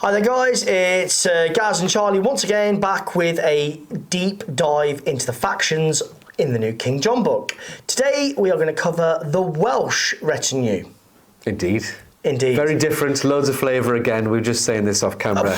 Hi there guys, it's Gaz and Charlie once again back with a deep dive into the factions in the new King John book. Today we are going to cover the Welsh Retinue. Indeed. Indeed. Very different, loads of flavour again. We were just saying this off camera.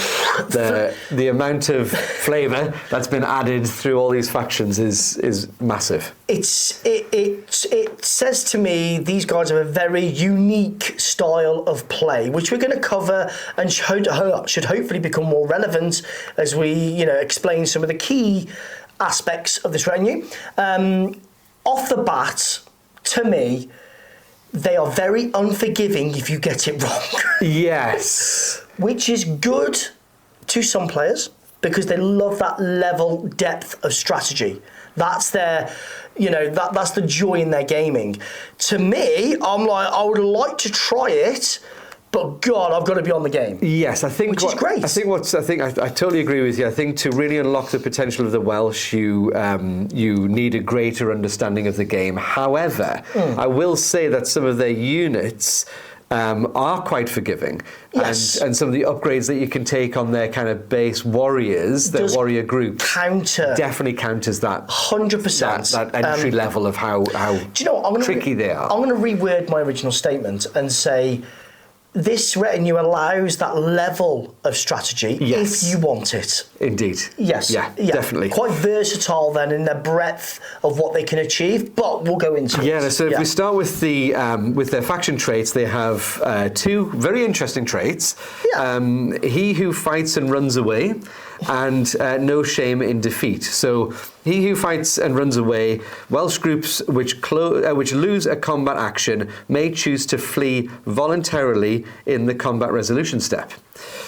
The amount of flavour that's been added through all these factions is massive. It says to me these guys have a very unique style of play, which we're going to cover and should hopefully become more relevant as we explain some of the key aspects of this retinue. Off the bat, to me, they are very unforgiving if you get it wrong. Yes. Which is good to some players because they love that level depth of strategy. That's their, that's the joy in their gaming. To me, I'm like, I would like to try it, but God, I've got to be on the game. Yes, I think which is great. I totally agree with you. I think to really unlock the potential of the Welsh, you need a greater understanding of the game. However, I will say that some of their units are quite forgiving. Yes. And some of the upgrades that you can take on their kind of base warriors, their warrior group, definitely counters that 100%. That entry level of how do you know what? tricky they are. I'm going to reword my original statement and say, this retinue allows that level of strategy if you want it. Indeed. Yes. Yeah, definitely. Quite versatile then in the breadth of what they can achieve, but we'll go into it. Yeah, so if we start with with their faction traits, they have two very interesting traits. Yeah. He who fights and runs away, and no shame in defeat. So he who fights and runs away, Welsh groups which lose a combat action may choose to flee voluntarily in the combat resolution step.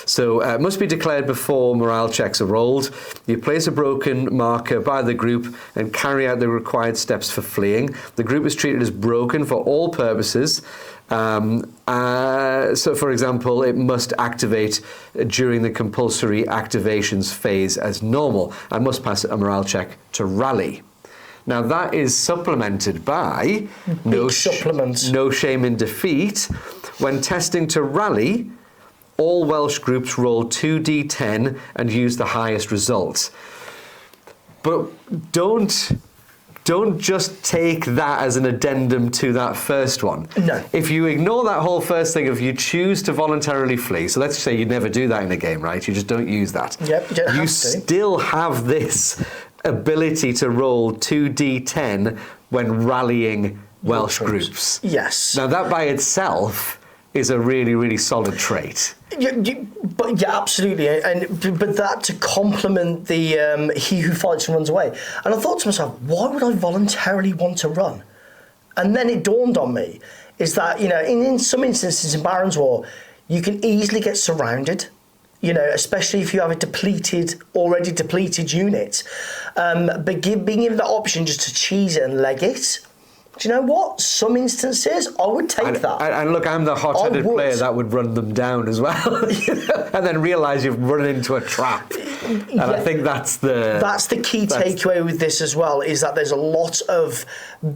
So it must be declared before morale checks are rolled. You place a broken marker by the group and carry out the required steps for fleeing. The group is treated as broken for all purposes. So, for example, it must activate during the compulsory activations phase as normal and must pass a morale check to rally. Now, that is supplemented by no shame in defeat. When testing to rally, all Welsh groups roll 2d10 and use the highest result. But don't just take that as an addendum to that first one. No. If you ignore that whole first thing of you choose to voluntarily flee, so let's say you never do that in a game, right? You just don't use that. Yep, you don't have to. You still have this ability to roll 2d10 when rallying Welsh groups. Yes. Now that by itself is a really, really solid trait. But absolutely, but that to complement the he who fights and runs away. And I thought to myself, why would I voluntarily want to run? And then it dawned on me, is that, in some instances in Baron's War, you can easily get surrounded, especially if you have a already depleted unit. But being given that option just to cheese it and leg it, do you know what? Some instances, I would take that. And look, I'm the hot-headed player that would run them down as well. And then realise you've run into a trap. And I think that's the key takeaway with this as well, is that there's a lot of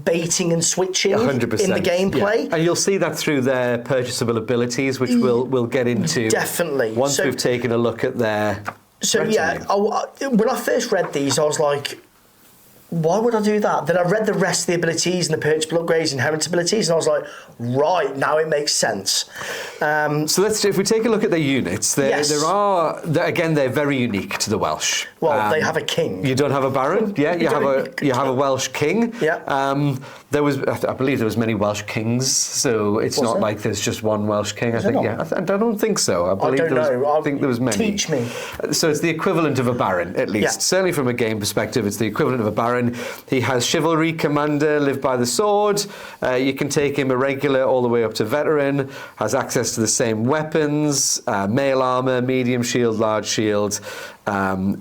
baiting and switching 100%, in the gameplay. Yeah. And you'll see that through their purchasable abilities, which we'll get into. Definitely. Once we've taken a look at their retinue. When I first read these, I was like, why would I do that? Then I read the rest of the abilities and the purchasable upgrades, inherent abilities, and I was like, right, now it makes sense. So if we take a look at the units, they're very unique to the Welsh. Well, they have a king. You don't have a baron, yeah. You have a Welsh king. Yeah. I believe there was many Welsh kings, so it's not like there's just one Welsh king. I don't think so. I think there was many. Teach me. So it's the equivalent of a baron, at least. Yeah. Certainly from a game perspective, it's the equivalent of a baron. He has chivalry, commander, live by the sword. You can take him irregular all the way up to veteran. Has access to the same weapons, mail armor, medium shield, large shield.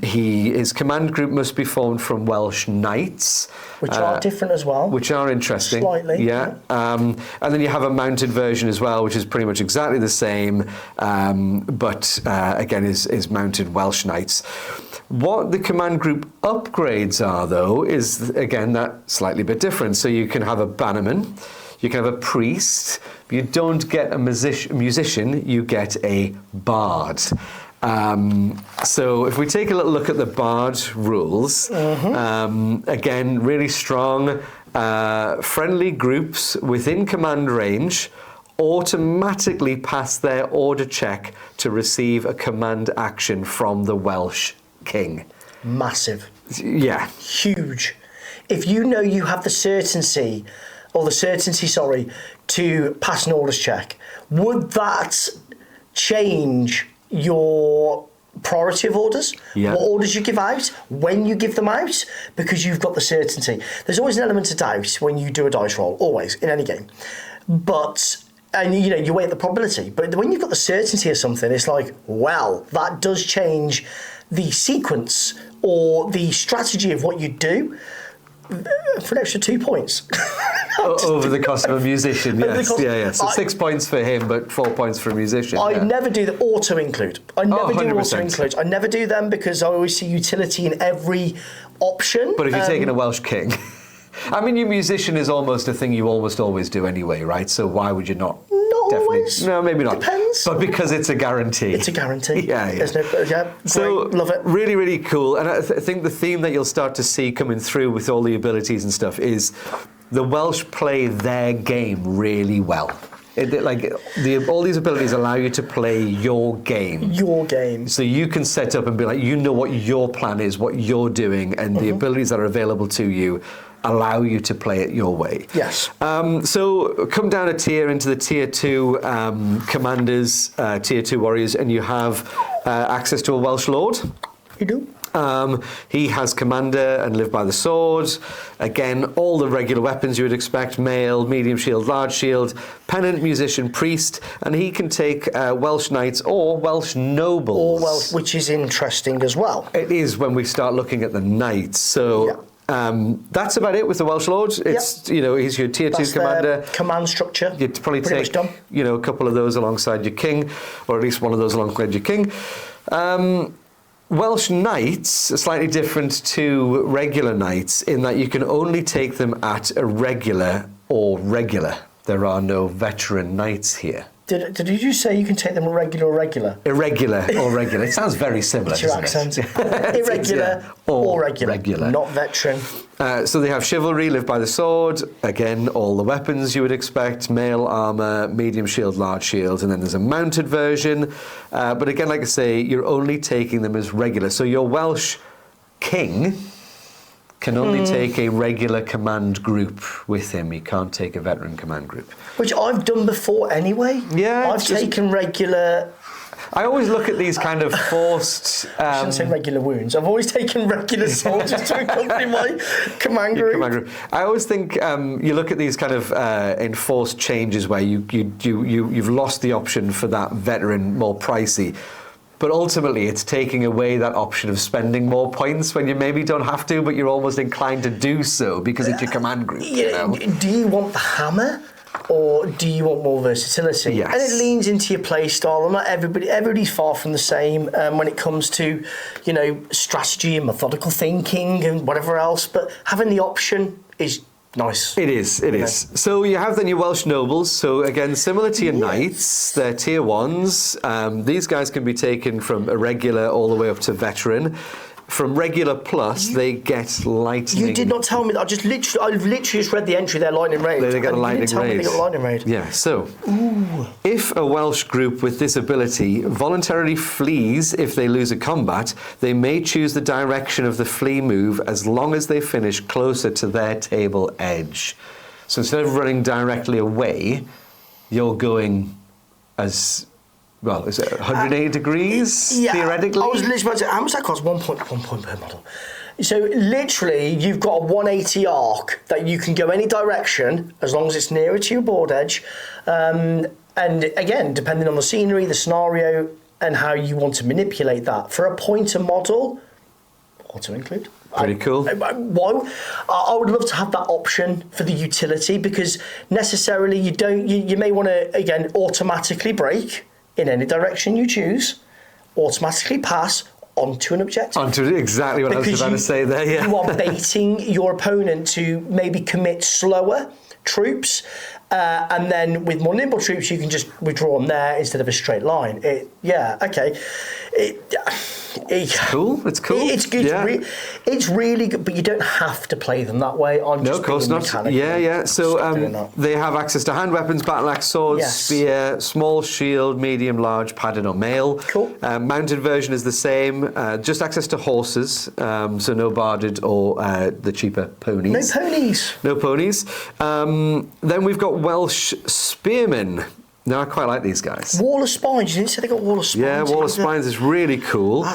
His command group must be formed from Welsh knights, which are different as well. Which are interesting. Slightly. Yeah. And then you have a mounted version as well, which is pretty much exactly the same, but again is mounted Welsh knights. What the command group upgrades are, though, is again that slightly bit different. So you can have a bannerman, you can have a priest. You don't get a musician, you get a bard. So if we take a little look at the Bard rules, again, really strong. Friendly groups within command range automatically pass their order check to receive a command action from the Welsh King. Massive. Yeah. Huge. If you know you have the certainty, to pass an orders check, would that change your priority of orders? Yeah. What orders you give out, when you give them out, because you've got the certainty. There's always an element of doubt when you do a dice roll, always, in any game. And you weigh the probability. But when you've got the certainty of something, it's like, well, that does change the sequence or the strategy of what you do for an extra 2 points. Over the cost of a musician, yes. Yeah. So 6 points for him, but 4 points for a musician. I never do the auto-include. I never do 100%. auto-include. I never do them because I always see utility in every option. But if you're taking a Welsh King... I mean, your musician is almost a thing you almost always do anyway, right? So why would you not? Not always. No, maybe not. Depends. But because it's a guarantee. It's a guarantee. Yeah. Great, So love it. Really, really cool. And I think the theme that you'll start to see coming through with all the abilities and stuff is the Welsh play their game really well. All these abilities allow you to play your game. Your game. So you can set up and be like, you know what your plan is, what you're doing, and the abilities that are available to you allow you to play it your way. Yes. So come down a tier into the tier 2 commanders, tier 2 warriors, and you have access to a Welsh Lord. You do. He has commander and live by the sword. Again, all the regular weapons you would expect: mail, medium shield, large shield, pennant, musician, priest, and he can take Welsh knights or Welsh nobles. Or Welsh, which is interesting as well. It is when we start looking at the knights. So. Yeah. That's about it with the Welsh Lord. It's he's your tier 2 commander. Their command structure. You'd probably Pretty take much done. a couple of those alongside your king, or at least one of those alongside your king. Welsh knights are slightly different to regular knights in that you can only take them at irregular or regular. There are no veteran knights here. Did you say you can take them irregular or regular? Irregular or regular. It sounds very similar, It's your doesn't accent. it? Irregular or regular. Not veteran. So they have chivalry, live by the sword. Again, all the weapons you would expect: mail, armour, medium shield, large shield, and then there's a mounted version. But again, like I say, you're only taking them as regular. So your Welsh king can only take a regular command group with him. He can't take a veteran command group. Which I've done before anyway. Yeah. I've taken regular... I always look at these kind of forced... I shouldn't say regular wounds. I've always taken regular soldiers to accompany my command group. I always think you look at these kind of enforced changes where you've lost the option for that veteran, more pricey. But ultimately, it's taking away that option of spending more points when you maybe don't have to, but you're almost inclined to do so because it's your command group. Do you want the hammer, or do you want more versatility? Yes. And it leans into your play style. And not everybody's far from the same when it comes to, strategy and methodical thinking and whatever else. But having the option is nice. It is. So you have then your Welsh nobles. So again, similar to your knights, they're tier 1s. These guys can be taken from irregular all the way up to veteran. From regular plus, they get lightning. You did not tell me that. I've literally just read the entry there, lightning raid. They get a lightning raid. You didn't tell me they got lightning raid. Yeah, so if a Welsh group with this ability voluntarily flees if they lose a combat, they may choose the direction of the flee move as long as they finish closer to their table edge. So instead of running directly away, you're going as... Well, is it 180 degrees, theoretically? I was literally about to say, how much that cost? 1 point per model. So literally, you've got a 180 arc that you can go any direction as long as it's nearer to your board edge. And again, depending on the scenery, the scenario, and how you want to manipulate that. For a pointer model, auto-include. Pretty cool. Why? I would love to have that option for the utility, because necessarily you may want to, again, automatically break in any direction you choose, automatically pass onto an objective. Onto exactly what I was about to say there, yeah. You are baiting your opponent to maybe commit slower troops, And then with more nimble troops, you can just withdraw them there instead of a straight line. Okay. It's cool. It's cool. It's good. Yeah. It's really good, but you don't have to play them that way. No, of course not. Yeah. So they have access to hand weapons, battle axe, swords, spear, small shield, medium, large, padded or mail. Cool. Mounted version is the same. Just access to horses, so no barded or the cheaper ponies. No ponies. Then we've got Welsh Spearmen. No, I quite like these guys. Wall of Spines. You didn't say they got Wall of Spines. Yeah, Wall of Spines is really cool.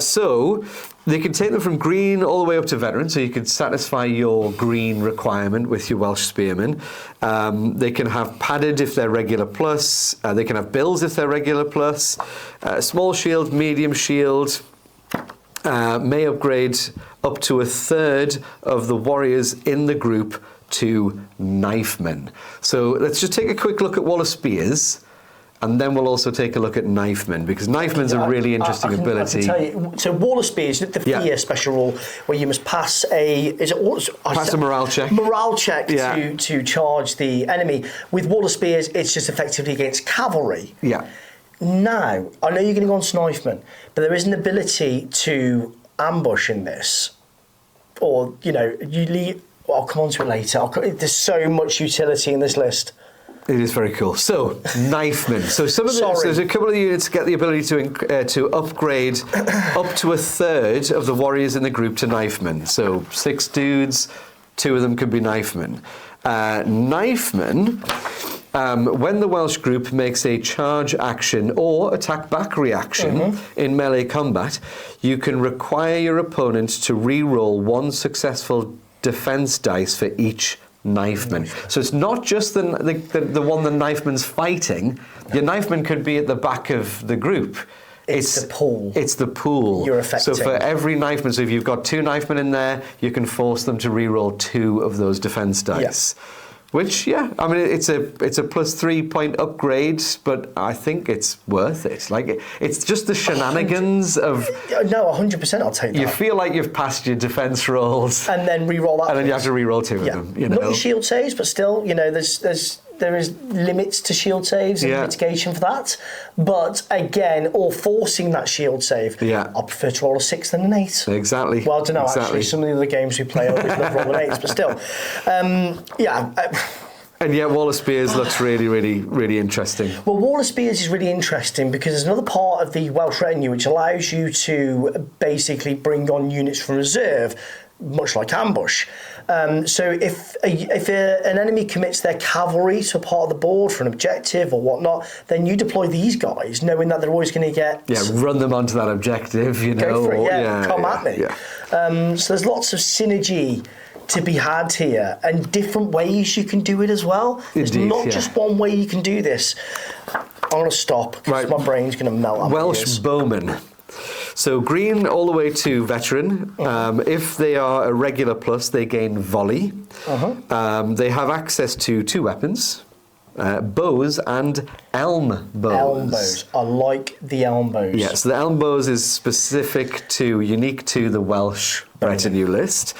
So they can take them from green all the way up to veteran, so you can satisfy your green requirement with your Welsh Spearmen. They can have padded if they're regular plus. They can have bills if they're regular plus. Small shield, medium shield. May upgrade up to a third of the warriors in the group to knifemen. So let's just take a quick look at Wall of Spears, and then we'll also take a look at knifemen, because knifemen's a really interesting ability. I can tell you, so Wall of Spears, the fear special rule, where you must pass a morale check. Morale check to charge the enemy. With Wall of Spears, it's just effectively against cavalry. Yeah. Now, I know you're going to go on knifemen, but there is an ability to ambush in this, or you leave. I'll come on to it later. There's so much utility in this list. It is very cool. So, knifemen. So there's a couple of units get the ability to upgrade up to a third of the warriors in the group to knifemen. So 6 dudes, 2 of them could be knifemen. Knifemen, when the Welsh group makes a charge action or attack back reaction in melee combat, you can require your opponent to re-roll 1 successful defense dice for each knifeman. So it's not just the one the knifeman's fighting. Your knifeman could be at the back of the group. It's the pool. It's the pool. You're affecting. So for every knifeman, so if you've got 2 knifemen in there, you can force them to re-roll 2 of those defense dice. Yeah. Which, I mean, it's a +3 point upgrade, but I think it's worth it. Like, it's just the shenanigans of... No, 100% I'll take that. You feel like you've passed your defense rolls. And then re-roll that. And then you have to re-roll 2 of them. Not your shield saves, but still, there is limits to shield saves and mitigation for that. But again, or forcing that shield save, I prefer to roll a 6 than an 8. Exactly. Well, I don't know, actually, some of the other games we play, I always love rolling 8s, but still. And yet Wall of Spears looks really, really, really interesting. Well, Wall of Spears is really interesting because there's another part of the Welsh Retinue which allows you to basically bring on units from reserve, much like ambush. So if an enemy commits their cavalry to a part of the board for an objective or whatnot, then you deploy these guys, knowing that they're always going to get... Yeah, run them onto that objective, Go for it, come at me. Yeah. So there's lots of synergy to be had here, and different ways you can do it as well. There's not just one way you can do this. I'm going to stop because my brain's going to melt. Welsh bowmen. So green all the way to veteran. If they are a regular plus, they gain volley. They have access to 2 weapons, bows and elm bows. Elm bows. I like the elm bows. Yeah, so the elm bows is unique to the Welsh Retinue list.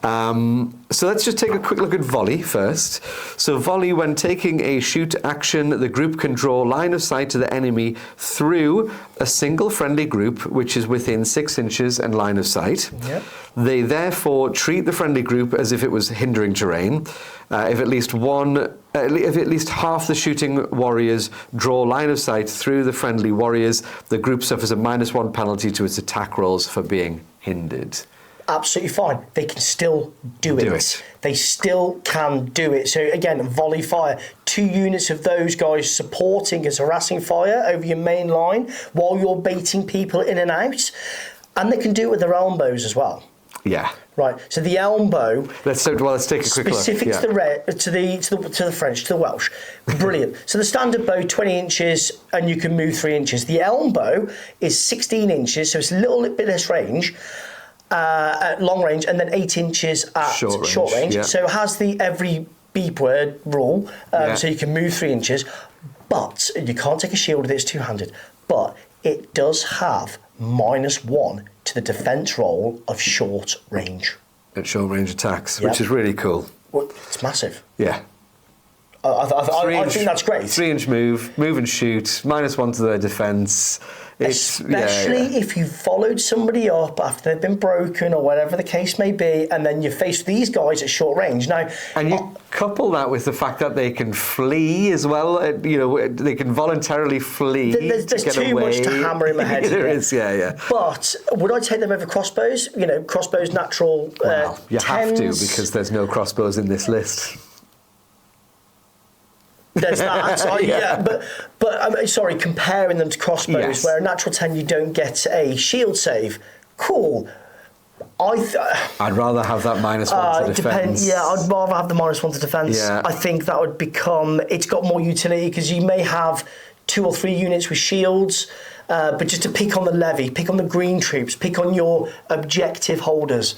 So let's just take a quick look at volley first. So volley, when taking a shoot action, the group can draw line of sight to the enemy through a single friendly group which is within 6 inches and line of sight. Yep. They therefore treat the friendly group as if it was hindering terrain. If at least half the shooting warriors draw line of sight through the friendly warriors, the group suffers a -1 penalty to its attack rolls for being hindered. Absolutely fine. They can still do it. They still can do it. So again, volley fire. 2 units of those guys supporting as harassing fire over your main line while you're baiting people in and out. And they can do it with their elm bows as well. Yeah. Right. So the elm bow. Let's take a quick look. Specific to the French, to the Welsh. Brilliant. So the standard bow, 20 inches, and you can move 3 inches. The elm bow is 16 inches, so it's a little bit less range. At long range, and then 8 inches at short range. Yeah. So it has the every beep word rule, so you can move 3 inches, but you can't take a shield with it, it's 2-handed. But it does have -1 to the defense roll of short range. At short range attacks, which is really cool. Well, it's massive. Yeah. I think that's great. 3-inch move and shoot, -1 to their defence. Especially if you followed somebody up after they've been broken or whatever the case may be, and then you face these guys at short range. Now, and you couple that with the fact that they can flee as well. They can voluntarily flee. There's too much to hammer in my head. There is, yeah. But would I take them over crossbows? Crossbows natural. Well, you have to, 10s. because there's no crossbows in this list. There's that. But sorry, comparing them to crossbows, Yes. where a natural 10 you don't get a shield save. Cool. I'd rather have that -1 to defence. Yeah, I'd rather have the -1 to defence. Yeah. I think that would become. It's got more utility because you may have 2 or 3 units with shields, but just to pick on the levy, pick on the green troops, pick on your objective holders.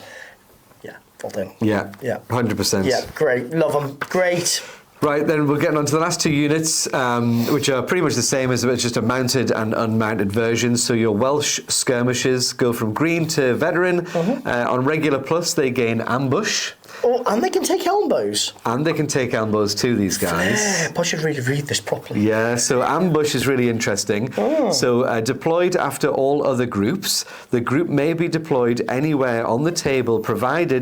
Yeah, well done. Yeah, Yeah. 100%. Yeah, great. Love them. Great. Right, then we're getting on to the last 2 units, which are pretty much the same as it's just a mounted and unmounted version. So your Welsh Skirmishers go from green to veteran. On regular plus, they gain ambush. Oh, and they can take elbows. And they can take elbows too, these guys. Yeah, I should really read this properly. Yeah, so ambush is really interesting. So deployed after all other groups, the group may be deployed anywhere on the table, provided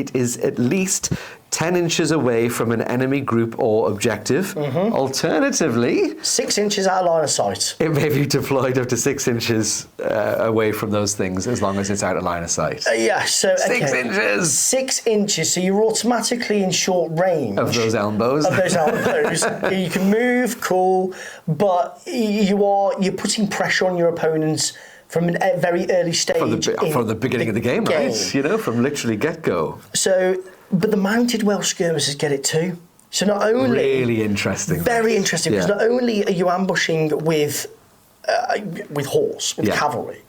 it is at least 10 inches away from an enemy group or objective. Alternatively, 6 inches out of line of sight. it may be deployed up to 6 inches away from those things, as long as it's out of line of sight. Yeah, so 6 inches! 6 inches, so you're automatically in short range Of those elbows. You can move, cool, but you're putting pressure on your opponents from a very early stage. From the beginning of the game, right? From literally get-go. So, but the mounted Welsh Skirmishers get it too. So not only... Really interesting. Very interesting, because not only are you ambushing with horse, with cavalry,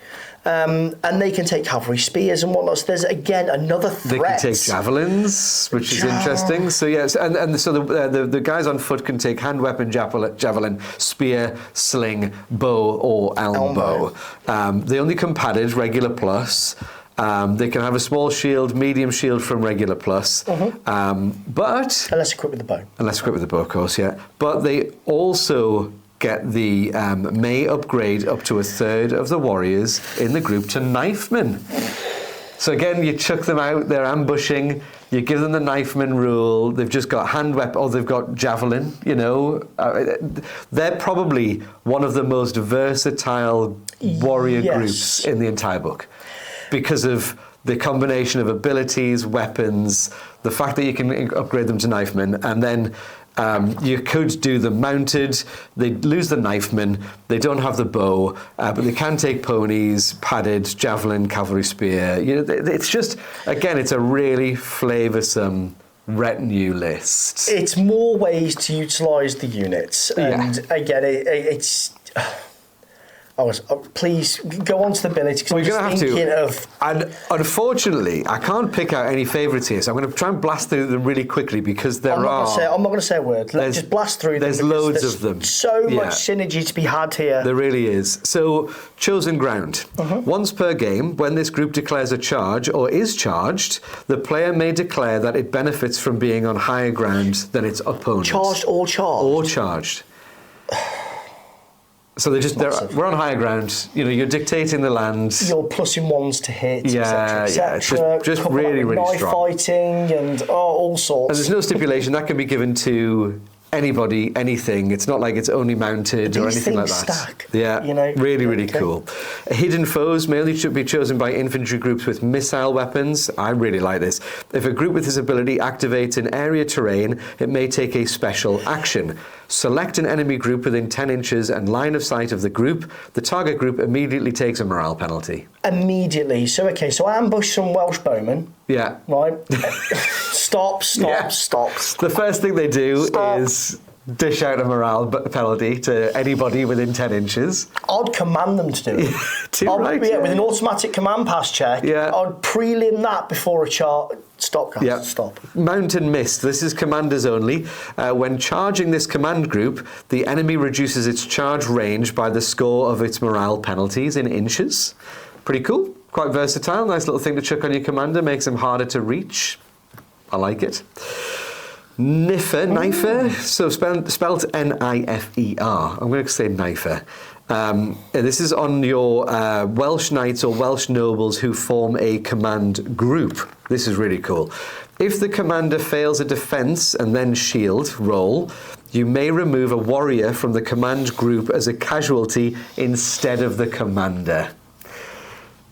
and they can take cavalry spears and whatnot. So there's again another threat. They can take javelins, which is interesting. So yes, and so the guys on foot can take hand weapon, javelin, spear, sling, bow, or elbow. They only come padded, regular plus. They can have a small shield, medium shield from regular plus, but unless equipped with the bow. Unless equipped with the bow, of course, yeah. But they also get the may upgrade up to 1/3 of the warriors in the group to knifemen. So again, you chuck them out, they're ambushing, you give them the knifeman rule, they've just got hand weapon, or they've got javelin, They're probably one of the most versatile warrior groups in the entire book, because of the combination of abilities, weapons, the fact that you can upgrade them to knifemen, and then you could do them mounted. They lose the knifemen, they don't have the bow, but they can take ponies, padded, javelin, cavalry spear. It's just, again, it's a really flavoursome retinue list. It's more ways to utilise the units, and again, it's... please go on to the ability, because I'm just thinking of... And unfortunately, I can't pick out any favourites here, so I'm going to try and blast through them really quickly, because I'm not going to say a word. Let's just blast through them. There's loads of them. So much synergy to be had here. There really is. So, chosen ground. Once per game, when this group declares a charge or is charged, the player may declare that it benefits from being on higher ground than its opponent. Charged or charged? Or charged. So we're on higher ground. You're dictating the land. You're plussing ones to hit. Yeah, etc. Just really, really knife strong. fighting and all sorts. And there's no stipulation that can be given to anybody, anything. It's not like it's only mounted or anything like that. Stack, yeah, really, really cool. Hidden foes mainly should be chosen by infantry groups with missile weapons. I really like this. If a group with this ability activates an area terrain, it may take a special action. Select an enemy group within 10 inches and line of sight of the group. The target group immediately takes a morale penalty. Immediately. So I ambush some Welsh bowmen. Yeah. Right. Stop. The first thing they do is dish out a morale penalty to anybody within 10 inches. I'd command them to do it. With an automatic command pass check. Yeah. I'd prelim that before a chart. Stop, guys. Yep. Stop. Mount and mist. This is commanders only. When charging this command group, the enemy reduces its charge range by the score of its morale penalties in inches. Pretty cool. Quite versatile. Nice little thing to chuck on your commander. Makes them harder to reach. I like it. Knifer, so spelled N-I-F-E-R. I'm going to say Knifer. This is on your Welsh knights or Welsh nobles who form a command group. This is really cool. If the commander fails a defense and then shield roll, you may remove a warrior from the command group as a casualty instead of the commander.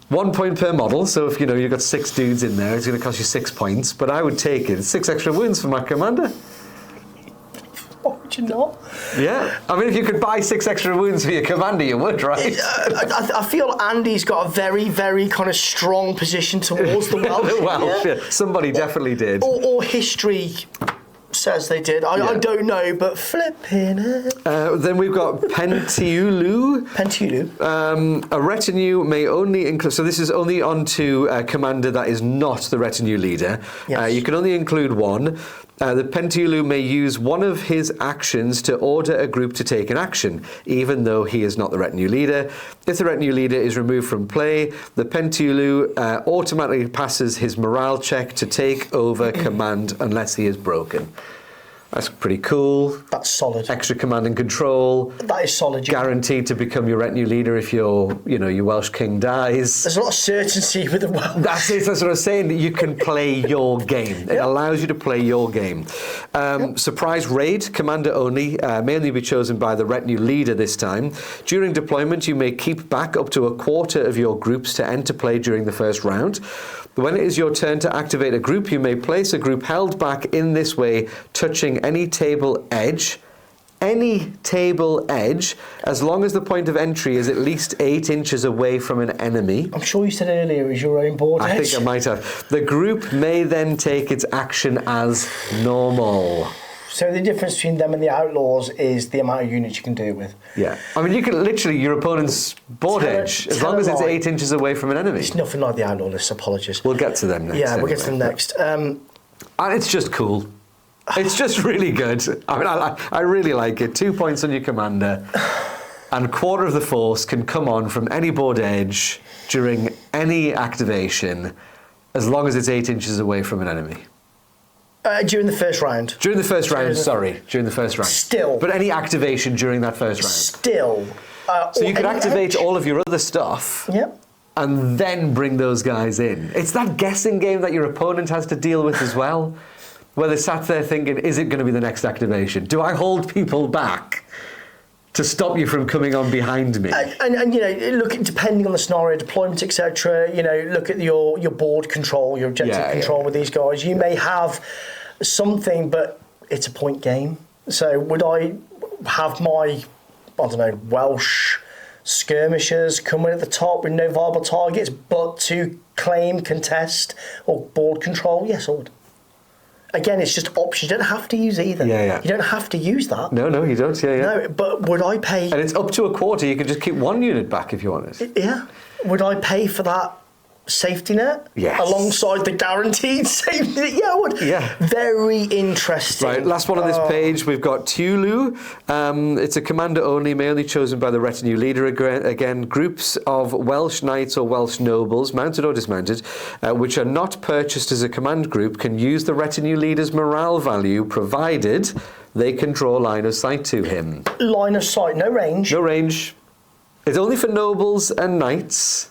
1 point per model, so if you've got 6 dudes in there, it's going to cost you 6 points, but I would take it. 6 extra wounds for my commander. Why would you not? Yeah, I mean, if you could buy 6 extra wounds for your commander, you would, right? I feel Andy's got a very, very kind of strong position towards the Welsh. The Welsh, yeah. Somebody definitely did. Or history says they did. I don't know, but flipping it. Then we've got Pentiulu. A retinue may only include... So this is only onto a commander that is not the retinue leader. Yes. You can only include one. The Pentiulu may use one of his actions to order a group to take an action, even though he is not the retinue leader. If the retinue leader is removed from play, the Pentiulu automatically passes his morale check to take over command unless he is broken. That's pretty cool. That's solid. Extra command and control. That is solid. Guaranteed to become your retinue leader if your Welsh king dies. There's a lot of certainty with the Welsh. That's it. That's what I was saying. That you can play your game. It allows you to play your game. Surprise raid, commander only, may only be chosen by the retinue leader this time. During deployment, you may keep back up to a quarter of your groups to enter play during the first round. When it is your turn to activate a group, you may place a group held back in this way, touching any table edge, as long as the point of entry is at least 8 inches away from an enemy. I'm sure you said earlier it was your own board edge. I think I might have. The group may then take its action as normal. So the difference between them and the Outlaws is the amount of units you can do it with. Yeah. I mean, you can literally, your opponent's board edge, as long as it's 8 inches away from an enemy. It's nothing like the Outlaw list, apologies. We'll get to them next. Yeah, we'll get to them next. And it's just cool. It's just really good. I mean, I really like it. 2 points on your commander. And a quarter of the force can come on from any board edge during any activation, as long as it's 8 inches away from an enemy. During the first round. During the first round. Still. But any activation during that first round. Still. So you could activate all of your other stuff. Yep. And then bring those guys in. It's that guessing game that your opponent has to deal with as well. Where they sat there thinking, is it going to be the next activation? Do I hold people back to stop you from coming on behind me? And look, depending on the scenario, deployment, etc., look at your board control, your objective control with these guys. You may have something, but it's a point game. So would I have my, Welsh skirmishers coming at the top with no viable targets, but to claim, contest, or board control? Yes, I would. Again, it's just options. You don't have to use either. Yeah. You don't have to use that. No, you don't. Yeah. No, but would I pay... And it's up to a quarter. You can just keep one unit back if you want it. Yeah. Would I pay for that safety net? Yes. Alongside the guaranteed safety net? Yeah, I would. Yeah. Very interesting. Right, last one on this page, we've got Tulu. It's a commander only, may only chosen by the retinue leader. Again, groups of Welsh knights or Welsh nobles, mounted or dismounted, which are not purchased as a command group, can use the retinue leader's morale value, provided they can draw line of sight to him. Line of sight, no range. No range. It's only for nobles and knights.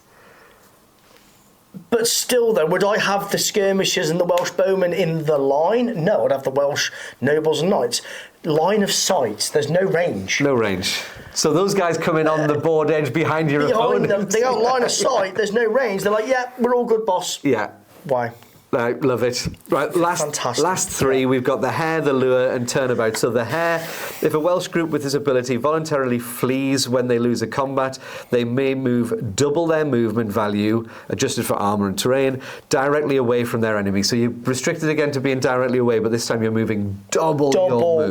But still, though, would I have the skirmishers and the Welsh bowmen in the line? No, I'd have the Welsh nobles and knights. Line of sight, there's no range. No range. So those guys come in on the board edge behind your opponent. Them, they got line of sight, there's no range. They're like, yeah, we're all good, boss. Yeah. Why? I love it. Right, last three, we've got the hare, the lure, and turnabout. So the hare, if a Welsh group with this ability voluntarily flees when they lose a combat, they may move double their movement value, adjusted for armour and terrain, directly away from their enemy. So you're restricted again to being directly away, but this time you're moving double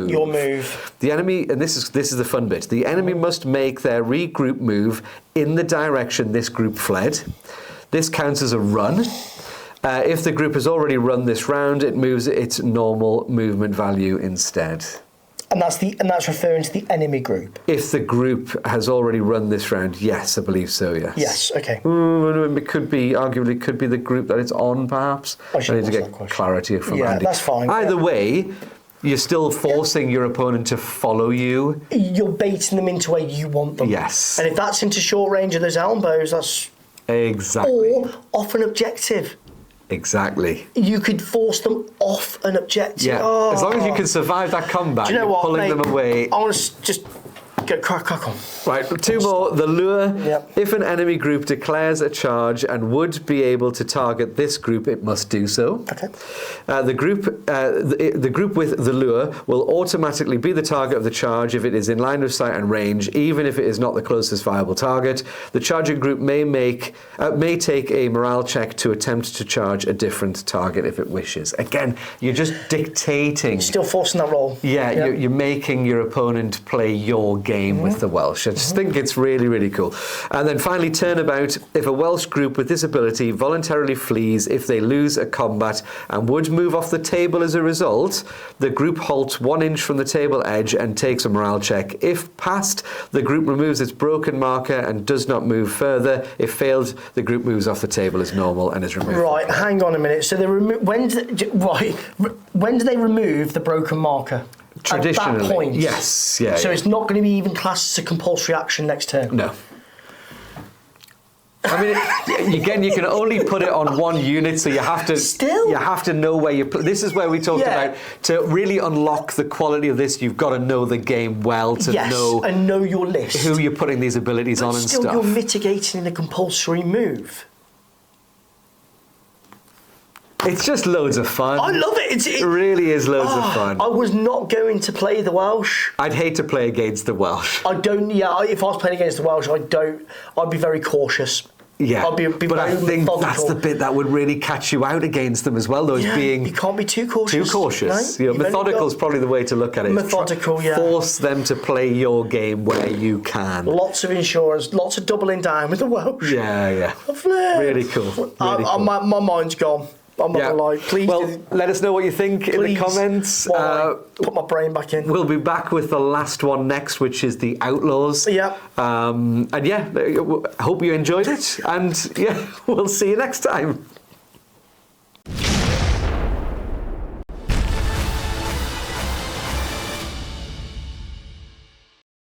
your move. The enemy, and this is the fun bit, the enemy must make their regroup move in the direction this group fled. This counts as a run. If the group has already run this round, it moves its normal movement value instead. And that's referring to the enemy group. If the group has already run this round, yes, I believe so. Yes. Yes. Okay. It could be the group that it's on, perhaps. I need to get clarity from Andy. Yeah, that's fine. Either way, You're still forcing your opponent to follow you. You're baiting them into where you want them. Yes. And if that's into short range of those elbows, that's... Exactly. Or off an objective. Exactly. You could force them off an objective. Yeah. Oh. As long as you can survive that combat, Do you know what, pulling mate? them away. I want to just go crack on. Right, two more. The lure. Yep. If an enemy group declares a charge and would be able to target this group, it must do so. Okay. The group with the lure will automatically be the target of the charge if it is in line of sight and range, even if it is not the closest viable target. The charging group may take a morale check to attempt to charge a different target if it wishes. Again, you're just dictating. Still forcing that roll. Yeah, Yep. you're making your opponent play your game with the Welsh. I just think it's really, really cool. And then finally, turnabout. If a Welsh group with this ability voluntarily flees if they lose a combat and would move off the table as a result, the group halts 1 inch from the table edge and takes a morale check. If passed, the group removes its broken marker and does not move further. If failed, the group moves off the table as normal and is removed. Right, hang on a minute. So when do they remove the broken marker? Traditionally. At that point? Yes. Yeah. So yeah. it's not going to be even classed as a compulsory action next turn? No. I mean, again, you can only put it on one unit, so you have to. Still? You have to know where you. This is where we talked about to really unlock the quality of this. You've got to know the game well to know and know your list. who you're putting these abilities on and still, stuff. you're mitigating the compulsory move. It's just loads of fun. I love it. It really is loads of fun. I was not going to play the Welsh. I'd hate to play against the Welsh. I don't. Yeah, if I was playing against the Welsh, I'd be very cautious. Yeah, I'd be but very I think methodical. that's the bit that would really catch you out against them as well, though, is being... You can't be too cautious. Too cautious. No? You know, methodical is probably the way to look at it. Methodical, yeah. Force them to play your game where you can. Lots of insurance, lots of doubling down with the Welsh. Yeah, yeah. Really cool. Really cool. My mind's gone. I'm not gonna lie. Please. Well, let us know what you think in the comments. Put my brain back in. We'll be back with the last one next, which is the Outlaws. Yep. And yeah, I hope you enjoyed it. And yeah, we'll see you next time.